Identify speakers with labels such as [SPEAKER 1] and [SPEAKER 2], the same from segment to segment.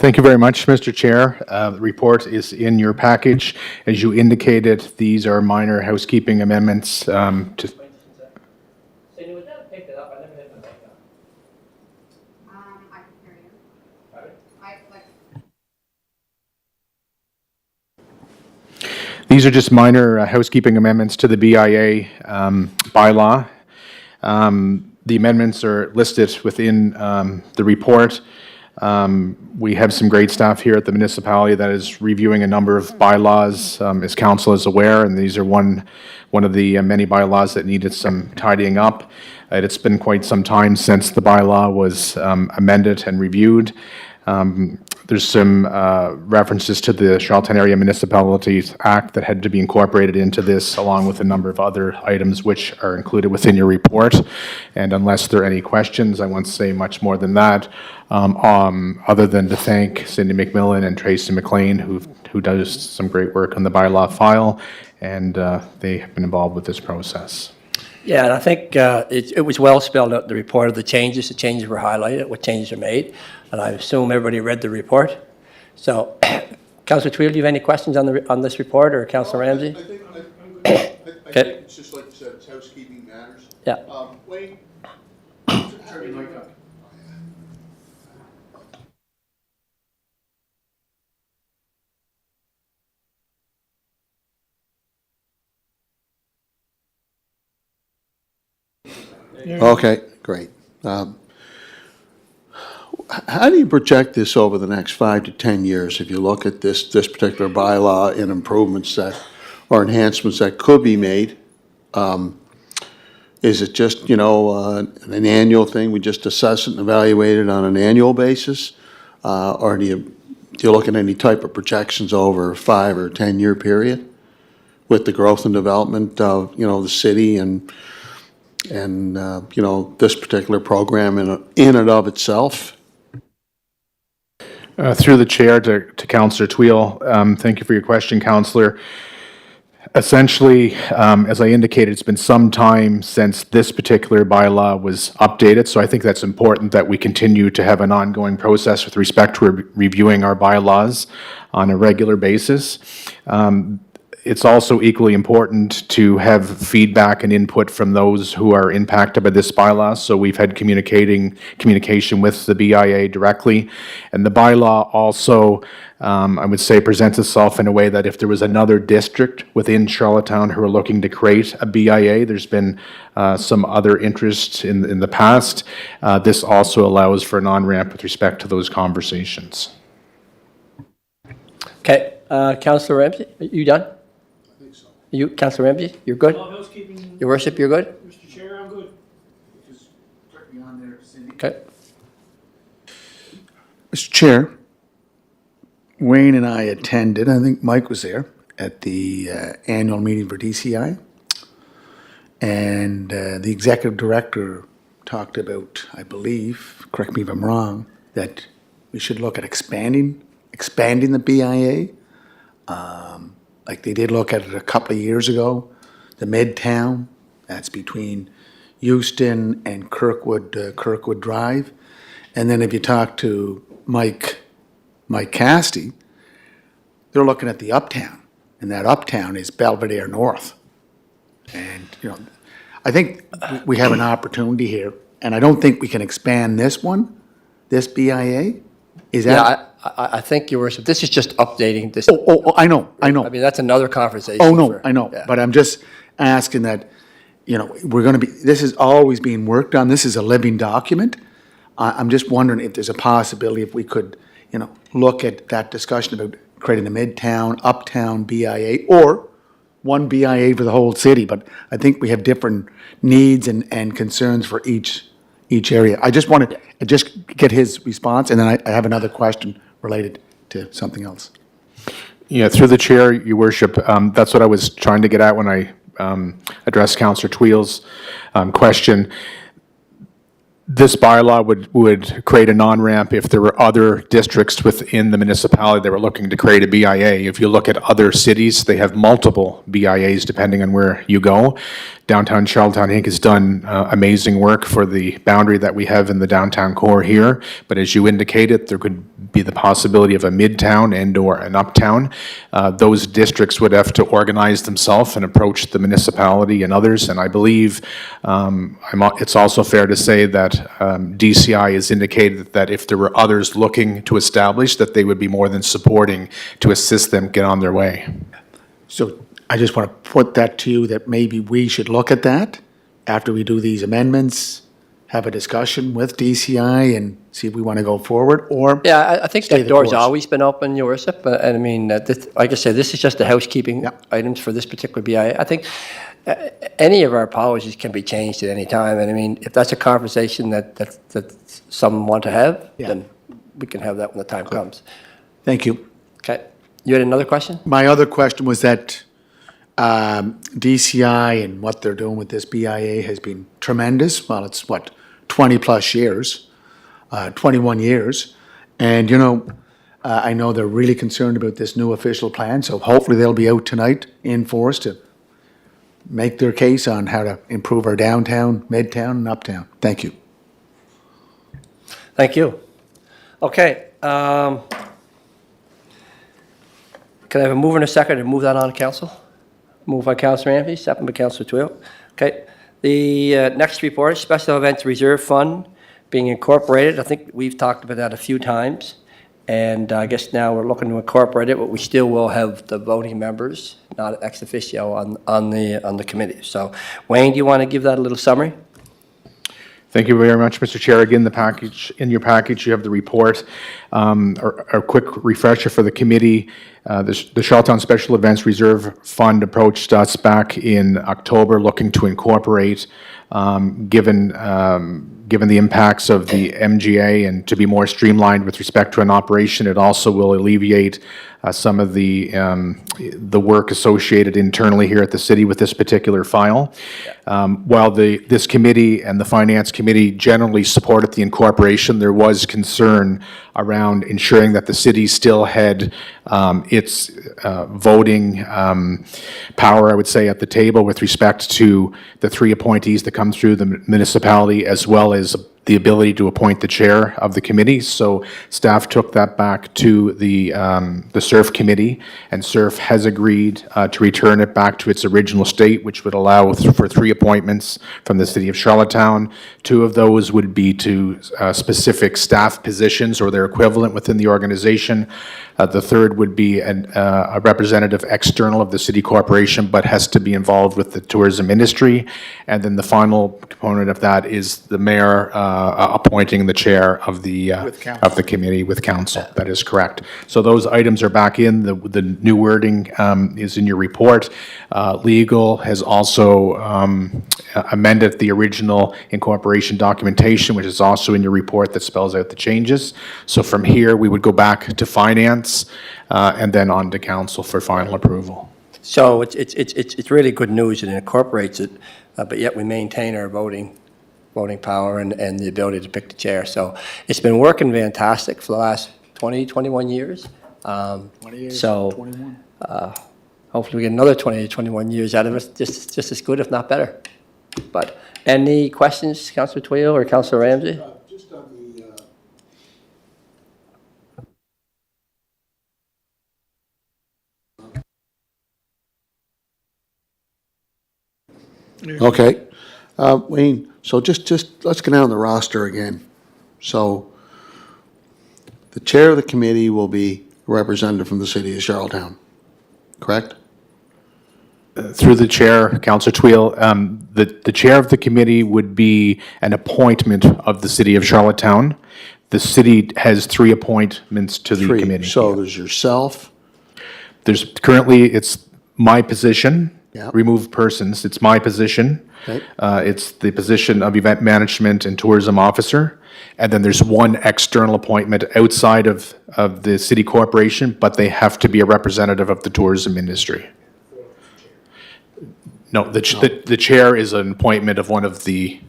[SPEAKER 1] Thank you very much, Mr. Chair. The report is in your package. As you indicated, these are minor housekeeping amendments to...
[SPEAKER 2] Cindy, was that picked it up? I never hit the mic up.
[SPEAKER 3] I can hear you.
[SPEAKER 2] Pardon?
[SPEAKER 1] These are just minor housekeeping amendments to the BIA bylaw. The amendments are listed within the report. We have some great staff here at the municipality that is reviewing a number of bylaws, as council is aware, and these are one of the many bylaws that needed some tidying up. It's been quite some time since the bylaw was amended and reviewed. There's some references to the Charlottetown Area Municipalities Act that had to be incorporated into this, along with a number of other items which are included within your report. And unless there are any questions, I won't say much more than that, other than to thank Cindy McMillan and Tracy McLean, who does some great work on the bylaw file, and they have been involved with this process.
[SPEAKER 2] Yeah, and I think it was well spelled out in the report of the changes. The changes were highlighted, what changes are made, and I assume everybody read the report. So, Councillor Tweel, do you have any questions on this report, or Councillor Ramsey?
[SPEAKER 4] I think it's just like you said, it's housekeeping matters.
[SPEAKER 2] Yeah.
[SPEAKER 4] Wayne, turn your mic up. Okay, great. How do you project this over the next 5 to 10 years if you look at this particular bylaw and improvements that, or enhancements that could be made? Is it just, an annual thing, we just assess it and evaluate it on an annual basis? Or do you look at any type of projections over a 5 or 10-year period with the growth and development of, the city and this particular program in and of itself?
[SPEAKER 1] Through the chair to Councillor Tweel, thank you for your question, Councillor. Essentially, as I indicated, it's been some time since this particular bylaw was updated, so I think that's important that we continue to have an ongoing process with respect to reviewing our bylaws on a regular basis. It's also equally important to have feedback and input from those who are impacted by this bylaw. So we've had communication with the BIA directly. And the bylaw also, I would say, presents itself in a way that if there was another district within Charlottetown who are looking to create a BIA, there's been some other interest in the past. This also allows for an on-ramp with respect to those conversations.
[SPEAKER 2] Okay, Councillor Ramsey, are you done? You, Councillor Ramsey, you're good?
[SPEAKER 5] Housekeeping,
[SPEAKER 2] Your worship, you're good?
[SPEAKER 5] Mr. Chair, I'm good.
[SPEAKER 4] Just put me on there, Cindy.
[SPEAKER 2] Okay.
[SPEAKER 6] Mr. Chair, Wayne and I attended, I think Mike was there, at the annual meeting for DCI. And the executive director talked about, I believe, correct me if I'm wrong, that we should look at expanding the BIA. Like they did look at it a couple of years ago, the Midtown, that's between Euston and Kirkwood Drive. And then if you talk to Mike Casty, they're looking at the Uptown, and that Uptown is Belvedere North. And, I think we have an opportunity here, and I don't think we can expand this BIA. Is that?
[SPEAKER 2] Yeah, I think, Your Worship, this is just updating this.
[SPEAKER 6] Oh, I know.
[SPEAKER 2] I mean, that's another conversation.
[SPEAKER 6] Oh, no,
[SPEAKER 2] for-
[SPEAKER 6] I know,
[SPEAKER 2] yeah.
[SPEAKER 6] but I'm just asking that, this is always being worked on, this is a living document. I'm just wondering if there's a possibility if we could, look at that discussion about creating a Midtown, Uptown BIA, or one BIA for the whole city, but I think we have different needs and concerns for each area. I just wanted to just get his response, and then I have another question related to something else.
[SPEAKER 1] Yeah, through the chair, Your Worship, that's what I was trying to get at when I addressed Councillor Tweel's question. This bylaw would create a non-ramp if there were other districts within the municipality that were looking to create a BIA. If you look at other cities, they have multiple BIAs depending on where you go. Downtown Charlottetown Inc. has done amazing work for the boundary that we have in the downtown core here. But as you indicated, there could be the possibility of a midtown and/or an uptown. Those districts would have to organize themselves and approach the municipality and others. And I believe it's also fair to say that DCI has indicated that if there were others looking to establish, that they would be more than supporting to assist them get on their way.
[SPEAKER 6] So I just want to put that to you, that maybe we should look at that after we do these amendments, have a discussion with DCI and see if we want to go forward, or
[SPEAKER 2] Yeah, I think
[SPEAKER 6] Stay
[SPEAKER 2] that
[SPEAKER 6] the
[SPEAKER 2] door's
[SPEAKER 6] course.
[SPEAKER 2] always been open, Your Worship, and I mean, like I said, this is just the housekeeping
[SPEAKER 6] Yeah.
[SPEAKER 2] items for this particular BIA. I think any of our policies can be changed at any time, and I mean, if that's a conversation that some want to have,
[SPEAKER 6] Yeah.
[SPEAKER 2] then we can have that when the time comes.
[SPEAKER 6] Thank you.
[SPEAKER 2] Okay. You had another question?
[SPEAKER 6] My other question was that DCI and what they're doing with this BIA has been tremendous. Well, it's what, 20-plus years, 21 years. And, I know they're really concerned about this new official plan, so hopefully they'll be out tonight in force to make their case on how to improve our downtown, midtown, and uptown. Thank you.
[SPEAKER 2] Thank you. Okay. Can I have a move and a second and move that on to council? Moved by Councilor Ramsey, second by Councilor Twill. Okay. The next report, Special Events Reserve Fund being incorporated. I think we've talked about that a few times. And I guess now we're looking to incorporate it, but we still will have the voting members, not ex officio, on the committee. So Wayne, do you want to give that a little summary?
[SPEAKER 1] Thank you very much, Mr. Chair. Again, in your package, you have the report. A quick refresher for the committee. The Charlottetown Special Events Reserve Fund approached us back in October looking to incorporate, given the impacts of the MGA and to be more streamlined with respect to an operation. It also will alleviate some of the work associated internally here at the city with this particular file. While this committee and the Finance Committee generally supported the incorporation, there was concern around ensuring that the city still had its voting power, I would say, at the table with respect to the three appointees that come through the municipality, as well as the ability to appoint the chair of the committee. So staff took that back to the SURF committee, and SURF has agreed to return it back to its original state, which would allow for three appointments from the city of Charlottetown. Two of those would be to specific staff positions or their equivalent within the organization. The third would be a representative external of the city corporation, but has to be involved with the tourism industry. And then the final component of that is the mayor appointing the chair of the committee with council. That is correct. So those items are back in. The new wording is in your report. Legal has also amended the original incorporation documentation, which is also in your report, that spells out the changes. So from here, we would go back to finance and then on to council for final approval.
[SPEAKER 2] So it's really good news. It incorporates it, but yet we maintain our voting power and the ability to pick the chair. So it's been working fantastic for the last 20, 21 years.
[SPEAKER 6] 20 years,
[SPEAKER 2] So
[SPEAKER 6] 21.
[SPEAKER 2] hopefully we get another 20 to 21 years out of it, just as good, if not better. But any questions, Councillor Twill or Councillor Ramsey?
[SPEAKER 4] Just on Okay. Wayne, so just let's get down the roster again. So the chair of the committee will be a representative from the city of Charlottetown, correct?
[SPEAKER 1] Through the chair, Councillor Twill, the chair of the committee would be an appointment of the city of Charlottetown. The city has three appointments to the
[SPEAKER 4] Three.
[SPEAKER 1] committee.
[SPEAKER 4] So there's yourself,
[SPEAKER 1] There's currently, it's my position,
[SPEAKER 4] Yeah.
[SPEAKER 1] remove persons, it's my position.
[SPEAKER 4] Okay.
[SPEAKER 1] It's the position of event management and tourism officer. And then there's one external appointment outside of the city corporation, but they have to be a representative of the tourism industry. No, the chair is an appointment of one of the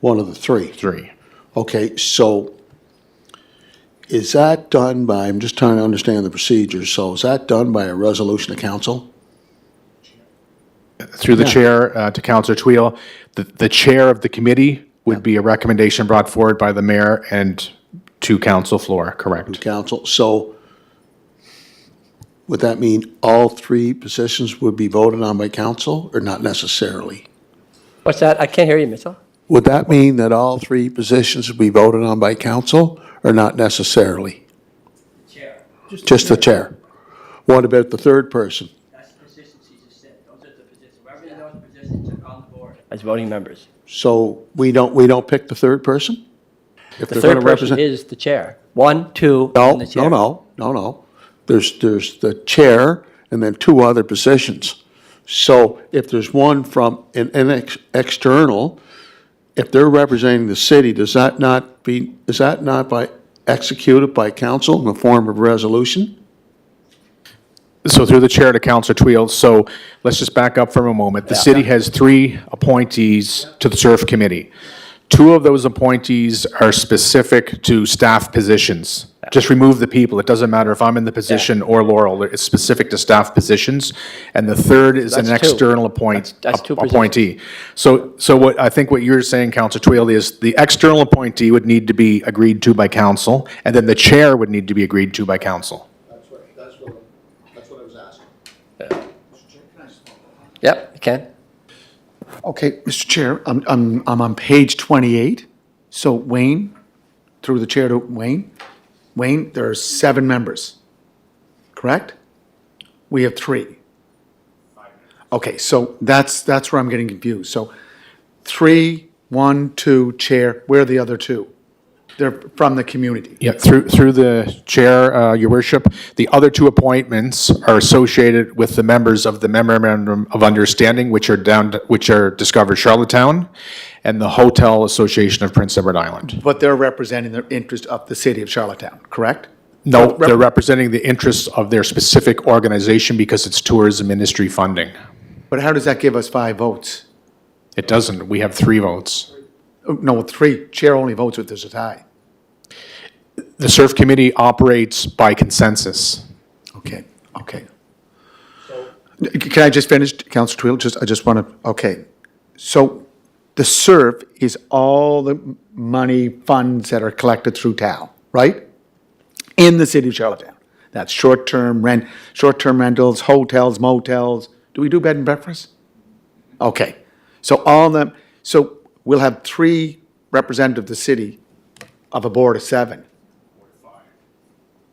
[SPEAKER 4] one of the three.
[SPEAKER 1] three.
[SPEAKER 4] Okay, so is that done by, I'm just trying to understand the procedure, so is that done by a resolution of council?
[SPEAKER 1] through the chair to Councillor Twill, the chair of the committee would be a recommendation brought forward by the mayor and to council floor, correct?
[SPEAKER 4] Council, so would that mean all three positions would be voted on by council, or not necessarily?
[SPEAKER 2] What's that? I can't hear you, Mitchell.
[SPEAKER 4] Would that mean that all three positions would be voted on by council, or not necessarily?
[SPEAKER 2] Chair.
[SPEAKER 4] Just the chair? What about the third person?
[SPEAKER 2] That's the positions he just said. Those are the positions. Whoever in those positions are on the board as voting members.
[SPEAKER 4] So we don't pick the third person? If
[SPEAKER 2] The
[SPEAKER 4] they're
[SPEAKER 2] third
[SPEAKER 4] gonna
[SPEAKER 2] person
[SPEAKER 4] represent-
[SPEAKER 2] is the chair. 1, 2,
[SPEAKER 4] No,
[SPEAKER 2] and the chair.
[SPEAKER 4] no. There's the chair and then two other positions. So if there's one from an external, if they're representing the city, is that not executed by council in the form of resolution?
[SPEAKER 1] So through the chair to Councillor Twill, so let's just back up for a moment. The city has 3 appointees to the SURF committee. 2 of those appointees are specific to staff positions. Just remove the people. It doesn't matter if I'm in the position or Laurel. It's specific to staff positions. And the third is an
[SPEAKER 2] That's 2.
[SPEAKER 1] external
[SPEAKER 2] That's 2 positions.
[SPEAKER 1] appointee. So what, I think what you're saying, Councillor Twill, is the external appointee would need to be agreed to by council, and then the chair would need to be agreed to by council.
[SPEAKER 4] That's what I was asking.
[SPEAKER 2] Yep, you can.
[SPEAKER 6] Okay, Mr. Chair, I'm on page 28. So Wayne, through the chair to Wayne. Wayne, there are 7 members, correct? We have 3. Okay, so that's where I'm getting confused. So 3, 1, 2, chair, where are the other 2? They're from the community.
[SPEAKER 1] Yeah, through the chair, your worship, the other 2 appointments are associated with the members of the memorandum of understanding, which are Discover Charlottetown and the Hotel Association of Prince Edward Island.
[SPEAKER 6] But they're representing the interest of the city of Charlottetown, correct?
[SPEAKER 1] No, they're representing the interests of their specific organization because it's tourism industry funding.
[SPEAKER 6] But how does that give us 5 votes?
[SPEAKER 1] It doesn't. We have 3 votes.
[SPEAKER 6] Oh, no, 3. Chair only votes if there's a tie.
[SPEAKER 1] The SURF committee operates by consensus.
[SPEAKER 6] Okay. Can I just finish, Councillor Twill? I just want to, okay. So the SURF is all the money, funds that are collected through TAL, right? In the city of Charlottetown. That's short-term rentals, hotels, motels. Do we do bed and breakfast? Okay. So all of them, so we'll have 3 representatives of the city of a board of 7.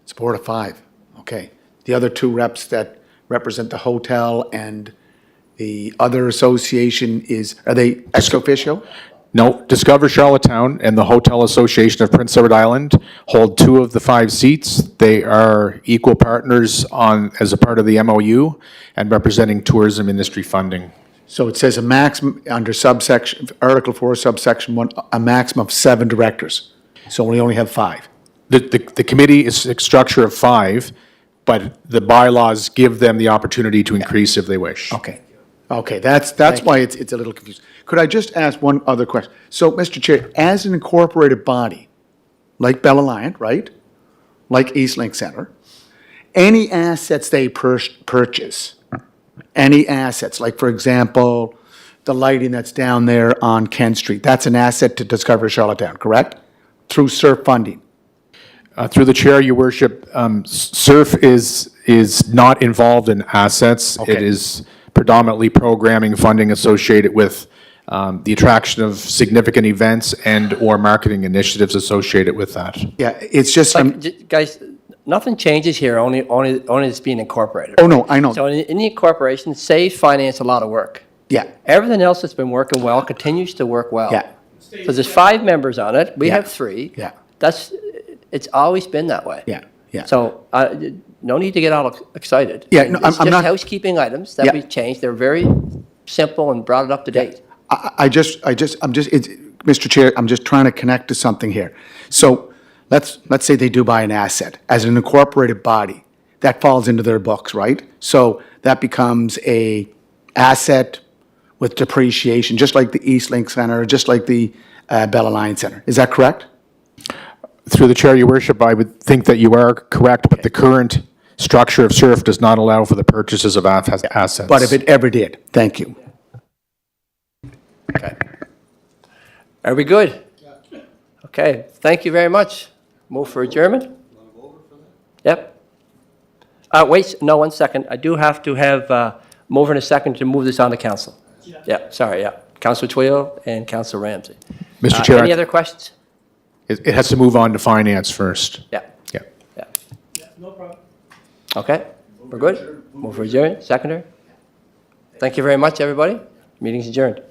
[SPEAKER 6] It's a board of 5, okay. The other 2 reps that represent the hotel and the other association are they ex officio?
[SPEAKER 1] No, Discover Charlottetown and the Hotel Association of Prince Edward Island hold 2 of the 5 seats. They are equal partners as a part of the MOU and representing tourism industry funding.
[SPEAKER 6] So it says a maximum, under subsection, Article 4, subsection 1, a maximum of 7 directors. So we only have 5.
[SPEAKER 1] The committee is a structure of 5, but the bylaws give them the opportunity to increase if they wish.
[SPEAKER 6] Okay, that's why it's a little confusing. Could I just ask one other question? So, Mr. Chair, as an incorporated body, like Bell Alliant, right? Like East Link Center, any assets they purchase, any assets, like for example, the lighting that's down there on Kent Street, that's an asset to Discover Charlottetown, correct? Through SURF funding.
[SPEAKER 1] Through the chair, your worship, SURF is not involved in assets.
[SPEAKER 6] Okay.
[SPEAKER 1] It is predominantly programming funding associated with the attraction of significant events and/or marketing initiatives associated with that.
[SPEAKER 6] Yeah, it's just,
[SPEAKER 2] Guys, nothing changes here, only it's being incorporated.
[SPEAKER 6] oh, no, I know.
[SPEAKER 2] So in the incorporation, saves finance a lot of work.
[SPEAKER 6] Yeah,
[SPEAKER 2] Everything else that's been working well continues to work well.
[SPEAKER 6] Yeah.
[SPEAKER 2] So there's 5 members on it, we
[SPEAKER 6] Yeah.
[SPEAKER 2] have 3.
[SPEAKER 6] Yeah.
[SPEAKER 2] It's always been that way.
[SPEAKER 6] yeah.
[SPEAKER 2] So, no need to get all excited.
[SPEAKER 6] Yeah, no,
[SPEAKER 2] It's
[SPEAKER 6] I'm
[SPEAKER 2] just
[SPEAKER 6] not-
[SPEAKER 2] housekeeping items
[SPEAKER 6] Yeah.
[SPEAKER 2] that we changed, they're very simple and brought it up to date.
[SPEAKER 6] Mr. Chair, I'm just trying to connect to something here. So let's say they do buy an asset as an incorporated body. That falls into their books, right? So that becomes a asset with depreciation, just like the East Link Center, just like the Bell Alliance Center. Is that correct?
[SPEAKER 1] Through the chair, your worship, I would think that you are correct, but the current structure of SURF does not allow for the purchases of assets.
[SPEAKER 6] But if it ever did, thank you.
[SPEAKER 2] Okay. Are we good? Okay, thank you very much. Move for adjournment? Yep. Wait, no, 1 second. I do have to have mover and a second to move this on to council. Yeah, sorry, yeah. Councilor Twill and Councilor Ramsey.
[SPEAKER 1] Mr. Chair,
[SPEAKER 2] Any other questions?
[SPEAKER 1] it has to move on to finance first.
[SPEAKER 2] Yeah,
[SPEAKER 1] Yeah.
[SPEAKER 2] yeah. No problem. Okay, we're good? Move for adjournment, seconder? Thank you very much, everybody. Meeting's adjourned.